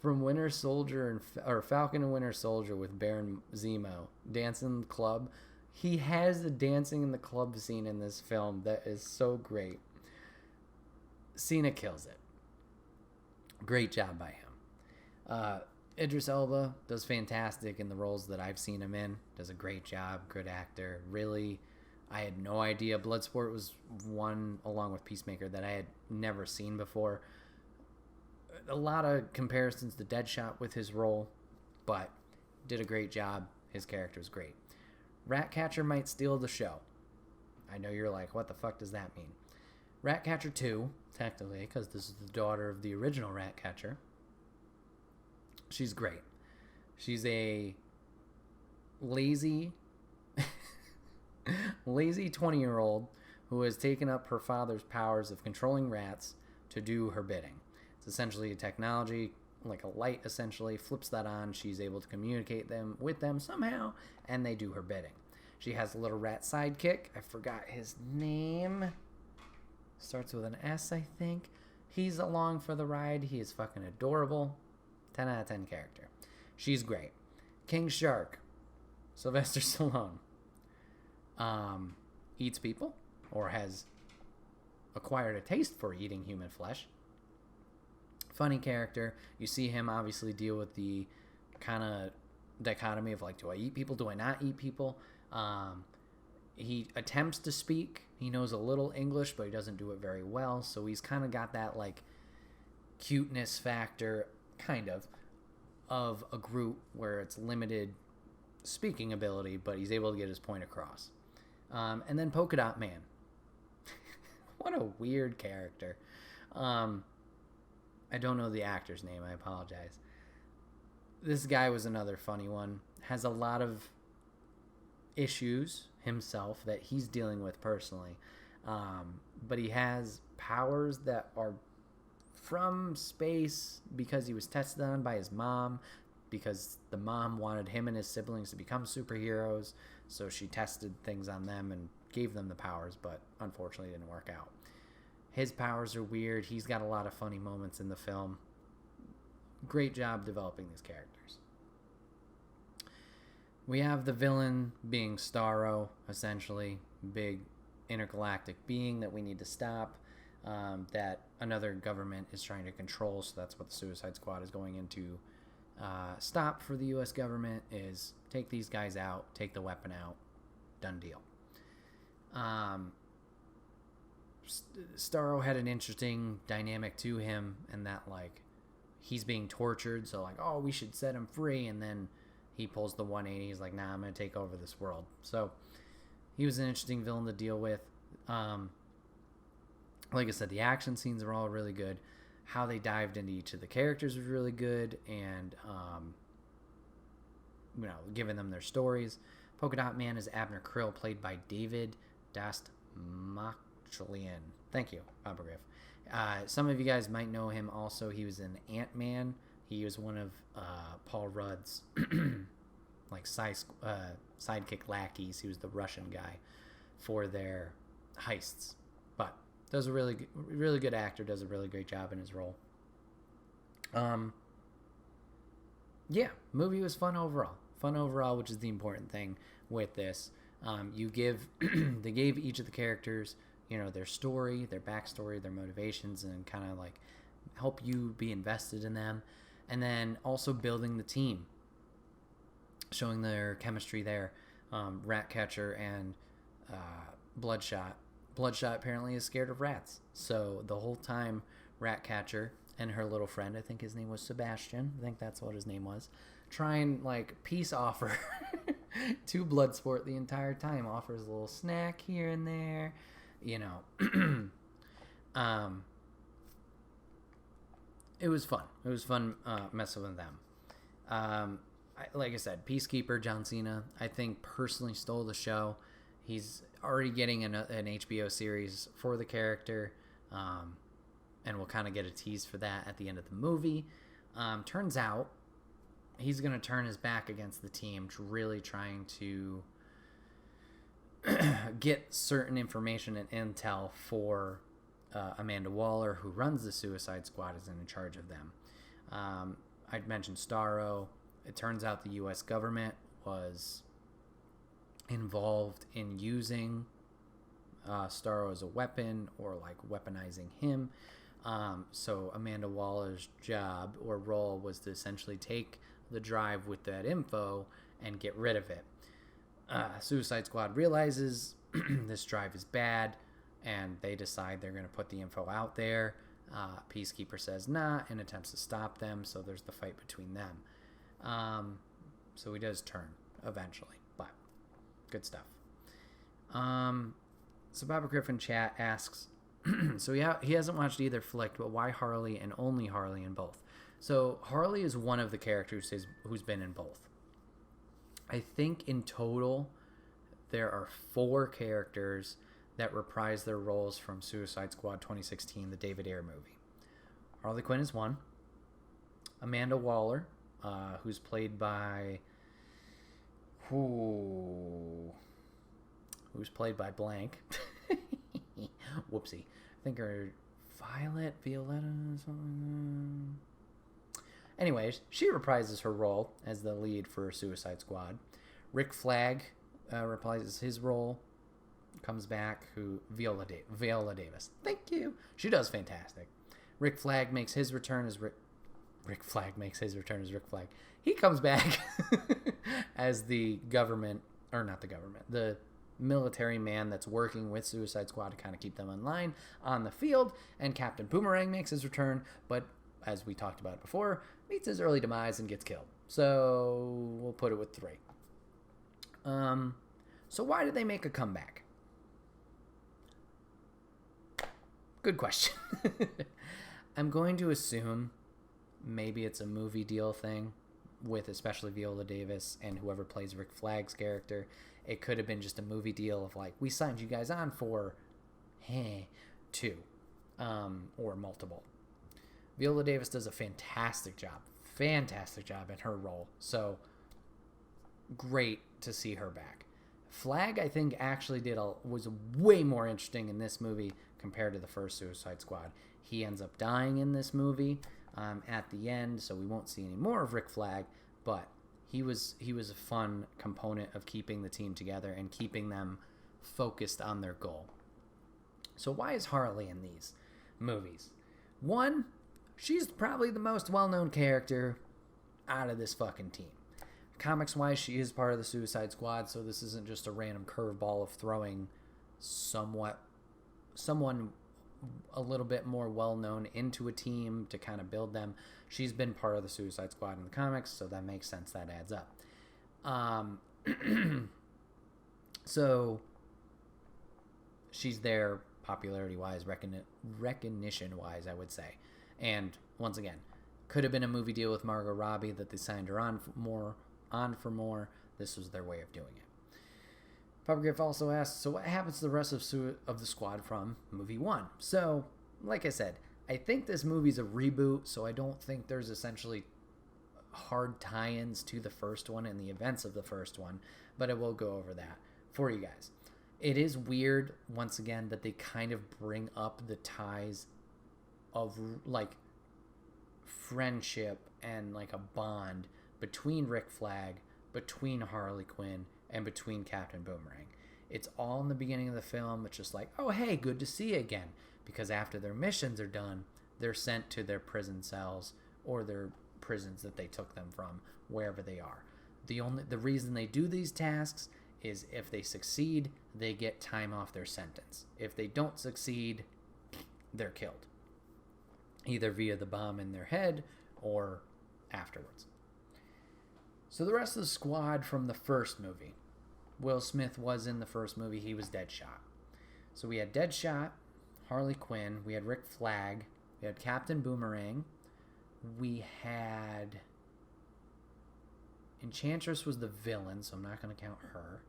from Winter Soldier or Falcon and Winter Soldier with Baron Zemo dancing in the club, he has the dancing in the club scene in this film that is so great. Cena kills it. Great job by him. Idris Elba does fantastic in the roles that I've seen him in. Does a great job. Good actor. Really, I had no idea. Bloodsport was one, along with Peacemaker, that I had never seen before. A lot of comparisons to Deadshot with his role, but did a great job. His character is great. Ratcatcher might steal the show. I know you're like, what the fuck does that mean? Ratcatcher 2, technically, because this is the daughter of the original Ratcatcher. She's great. She's a lazy 20-year-old who has taken up her father's powers of controlling rats to do her bidding. It's essentially a technology, like a light essentially, flips that on. She's able to communicate with them somehow, and they do her bidding. She has a little rat sidekick. I forgot his name. Starts with an S, I think. He's along for the ride. He is fucking adorable. 10 out of 10 character. She's great. King Shark, Sylvester Stallone, eats people or has acquired a taste for eating human flesh. Funny character. You see him obviously deal with the kind of dichotomy of like, do I eat people? Do I not eat people? He attempts to speak. He knows a little English, but he doesn't do it very well. So he's kind of got that like cuteness factor, kind of a group where it's limited speaking ability, but he's able to get his point across. And then Polka Dot Man. What a weird character. I don't know the actor's name. I apologize. This guy was another funny one. Has a lot of issues himself that he's dealing with personally. But he has powers that are from space because he was tested on by his mom, because the mom wanted him and his siblings to become superheroes, so she tested things on them and gave them the powers, but unfortunately it didn't work out. His powers are weird. He's got a lot of funny moments in the film. Great job developing these characters. We have the villain being Starro, essentially. Big intergalactic being that we need to stop, that another government is trying to control, so that's what the Suicide Squad is going into. Stop for the U.S. government is take these guys out, take the weapon out, done deal. Starro had an interesting dynamic to him, and that like he's being tortured, so like, oh, we should set him free, and then he pulls the 180. He's like, nah, I'm gonna take over this world. So he was an interesting villain to deal with. Like I said, the action scenes are all really good. How they dived into each of the characters was really good, and giving them their stories. Polka Dot Man is Abner Krill, played by David Dastmalchian. Thank you, Abogriff. Some of you guys might know him also. He was in Ant-Man He was one of Paul Rudd's like sidekick lackeys. He was the Russian guy for their heists. But does a really good actor, does a really great job in his role. Yeah, movie was fun overall. Fun overall, which is the important thing with this. They gave each of the characters, their story, their backstory, their motivations, and kind of like help you be invested in them. And then also building the team, showing their chemistry there. Ratcatcher and Bloodshot. Bloodshot apparently is scared of rats. So the whole time, Ratcatcher and her little friend, I think his name was Sebastian, I think that's what his name was, try and like peace offer to Bloodsport the entire time. Offers a little snack here and there, It was fun. It was fun messing with them. Like I said, Peacekeeper John Cena, I think personally stole the show. He's already getting an HBO series for the character, and we'll kind of get a tease for that at the end of the movie. Turns out he's going to turn his back against the team, really trying to get certain information and intel for Amanda Waller, who runs the Suicide Squad, is in charge of them. I'd mentioned Starro. It turns out the U.S. government was involved in using Starro as a weapon, or like weaponizing him. So Amanda Waller's job or role was to essentially take the drive with that info and get rid of it. Suicide Squad realizes this drive is bad, and they decide they're going to put the info out there. Peacekeeper says nah and attempts to stop them, so there's the fight between them. So he does turn eventually, but good stuff. So Bobby Griffin chat asks, so he hasn't watched either flick, but why Harley and only Harley in both? So Harley is one of the characters who's been in both. I think in total there are 4 characters that reprise their roles from Suicide Squad 2016, the David Ayer movie. Harley Quinn is one. Amanda Waller, who's played by... Who's played by blank. Whoopsie. I think her Violetta, something. Anyways, she reprises her role as the lead for Suicide Squad. Rick Flag reprises his role. Comes back, Viola Davis. Thank you. She does fantastic. Rick Flag makes his return as Rick Flag. He comes back as the military man that's working with Suicide Squad to kind of keep them in line on the field. And Captain Boomerang makes his return, but as we talked about before, meets his early demise and gets killed. So we'll put it with 3. So why did they make a comeback? Good question. I'm going to assume maybe it's a movie deal thing with especially Viola Davis and whoever plays Rick Flag's character. It could have been just a movie deal of like, we signed you guys on for 2 or multiple. Viola Davis does a fantastic job in her role. So great to see her back. Flag, I think, actually was way more interesting in this movie compared to the first Suicide Squad. He ends up dying in this movie at the end, so we won't see any more of Rick Flag, but he was a fun component of keeping the team together and keeping them focused on their goal. So why is Harley in these movies? One, she's probably the most well-known character out of this fucking team. Comics-wise, she is part of the Suicide Squad, so this isn't just a random curveball of throwing someone a little bit more well-known into a team to kind of build them. She's been part of the Suicide Squad in the comics, so that makes sense. That adds up. So she's there popularity-wise, recognition-wise, I would say. And once again, could have been a movie deal with Margot Robbie that they signed her on for more. This was their way of doing it. Papa Griff also asks, so what happens to the rest of the squad from movie 1? So, like I said, I think this movie's a reboot, so I don't think there's essentially hard tie-ins to the first one and the events of the first one, but I will go over that for you guys. It is weird, once again, that they kind of bring up the ties of, like, friendship and, like, a bond between Rick Flag, between Harley Quinn, and between Captain Boomerang. It's all in the beginning of the film. It's just like, oh, hey, good to see you again. Because after their missions are done, they're sent to their prison cells or their prisons that they took them from, wherever they are. The reason they do these tasks is if they succeed, they get time off their sentence. If they don't succeed, they're killed. Either via the bomb in their head or afterwards. So the rest of the squad from the first movie. Will Smith was in the first movie. He was Deadshot. So we had Deadshot, Harley Quinn. We had Rick Flag. We had Captain Boomerang. We had... Enchantress was the villain, so I'm not going to count her.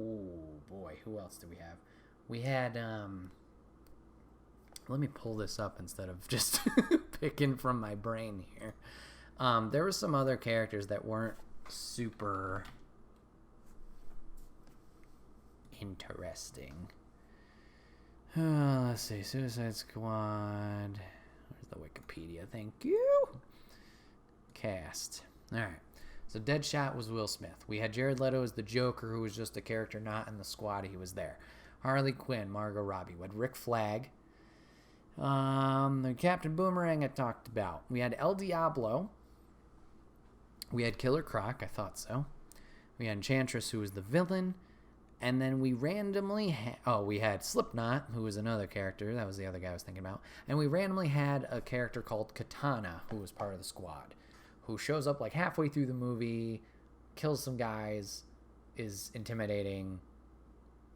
Oh, boy. Who else do we have? We had... Let me pull this up instead of just picking from my brain here. There were some other characters that weren't super interesting. Let's see. Suicide Squad. Where's the Wikipedia? Thank you. Cast. Alright. So Deadshot was Will Smith. We had Jared Leto as the Joker, who was just a character not in the squad. He was there. Harley Quinn, Margot Robbie. We had Rick Flag. The Captain Boomerang I talked about. We had El Diablo. We had Killer Croc. I thought so. We had Enchantress, who was the villain. And then we randomly we had Slipknot, who was another character. That was the other guy I was thinking about. And we randomly had a character called Katana, who was part of the squad, who shows up like halfway through the movie, kills some guys, is intimidating.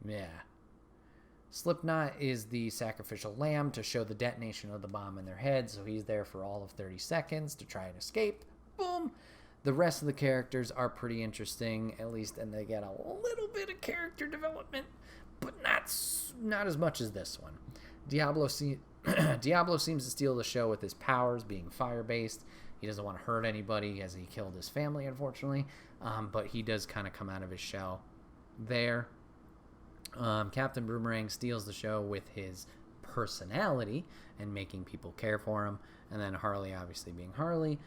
Yeah. Slipknot is the sacrificial lamb to show the detonation of the bomb in their head, so he's there for all of 30 seconds to try and escape. Boom! The rest of the characters are pretty interesting, at least, and they get a little bit of character development, but not as much as this one. Diablo seems to steal the show with his powers being fire-based. He doesn't want to hurt anybody as he killed his family, unfortunately, but he does kind of come out of his shell there. Captain Boomerang steals the show with his personality and making people care for him, and then Harley obviously being Harley.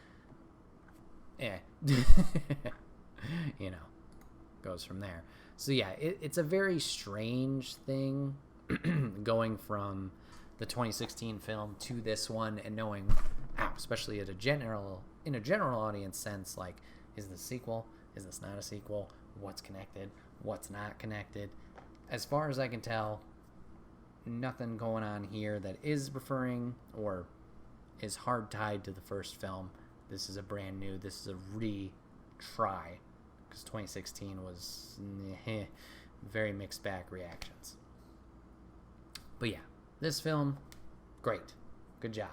Goes from there. So yeah, it's a very strange thing going from the 2016 film to this one and knowing how, especially in a general audience sense, like, is this a sequel? Is this not a sequel? What's connected? What's not connected? As far as I can tell, nothing going on here that is referring or is hard tied to the first film. This is a brand new, this is a retry, because 2016 was very mixed bag reactions. But yeah, this film, great. Good job.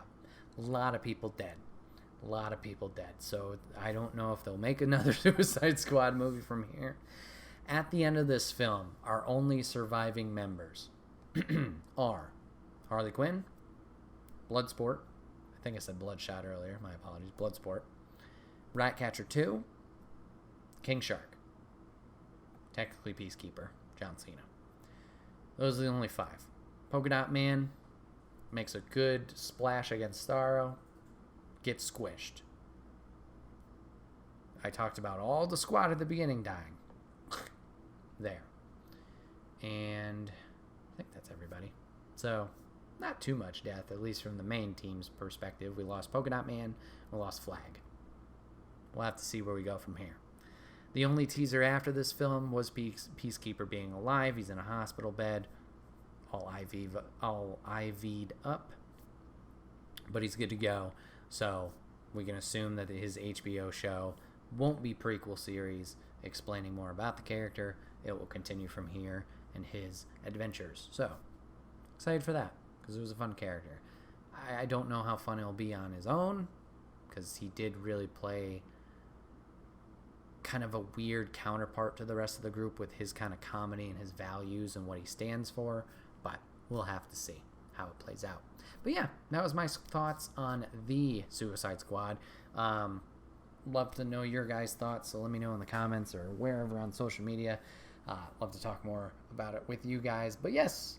A lot of people dead. So I don't know if they'll make another Suicide Squad movie from here. At the end of this film, our only surviving members are Harley Quinn, Bloodsport, I think I said Bloodshot earlier, my apologies, Bloodsport, Ratcatcher 2, King Shark, technically Peacekeeper, John Cena. Those are the only 5. Polka Dot Man makes a good splash against Starro, gets squished. I talked about all the squad at the beginning dying. There. And I think that's everybody. So, not too much death, at least from the main team's perspective. We lost Polka Dot Man, we lost Flag. We'll have to see where we go from here. The only teaser after this film was Peacekeeper being alive. He's in a hospital bed, all IV'd up. But he's good to go. So, we can assume that his HBO show won't be prequel series explaining more about the character. It will continue from here and his adventures. So, excited for that, because it was a fun character. I don't know how fun it'll be on his own, because he did really play kind of a weird counterpart to the rest of the group with his kind of comedy and his values and what he stands for, but we'll have to see how it plays out. But yeah, that was my thoughts on the Suicide Squad. Love to know your guys' thoughts, so let me know in the comments or wherever on social media. Love to talk more about it with you guys. But yes,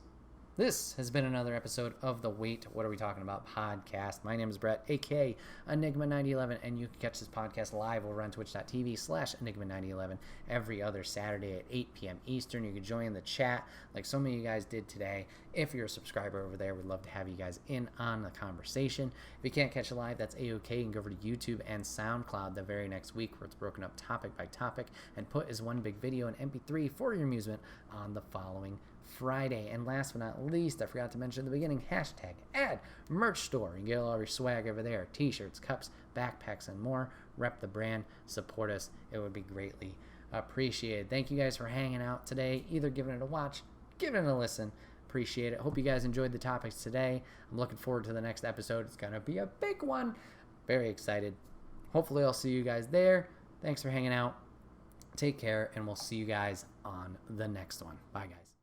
this has been another episode of the Wait, What Are We Talking About podcast. My name is Bret, aka Enigma9011, and you can catch this podcast live over on twitch.tv/Enigma9011 every other Saturday at 8 p.m. Eastern. You can join the chat like so many of you guys did today. If you're a subscriber over there, we'd love to have you guys in on the conversation. If you can't catch it live, that's A-OK. You can go over to YouTube and SoundCloud the very next week, where it's broken up topic by topic and put as one big video in MP3 for your amusement on the following Friday. And last but not least, I forgot to mention at the beginning, hashtag ad merch store. You can get all your swag over there, t-shirts, cups, backpacks, and more. Rep the brand, support us. It would be greatly appreciated. Thank you guys for hanging out today, either giving it a watch, giving it a listen. Appreciate it. Hope you guys enjoyed the topics today. I'm looking forward to the next episode. It's going to be a big one. Very excited. Hopefully I'll see you guys there. Thanks for hanging out. Take care, and we'll see you guys on the next one. Bye, guys.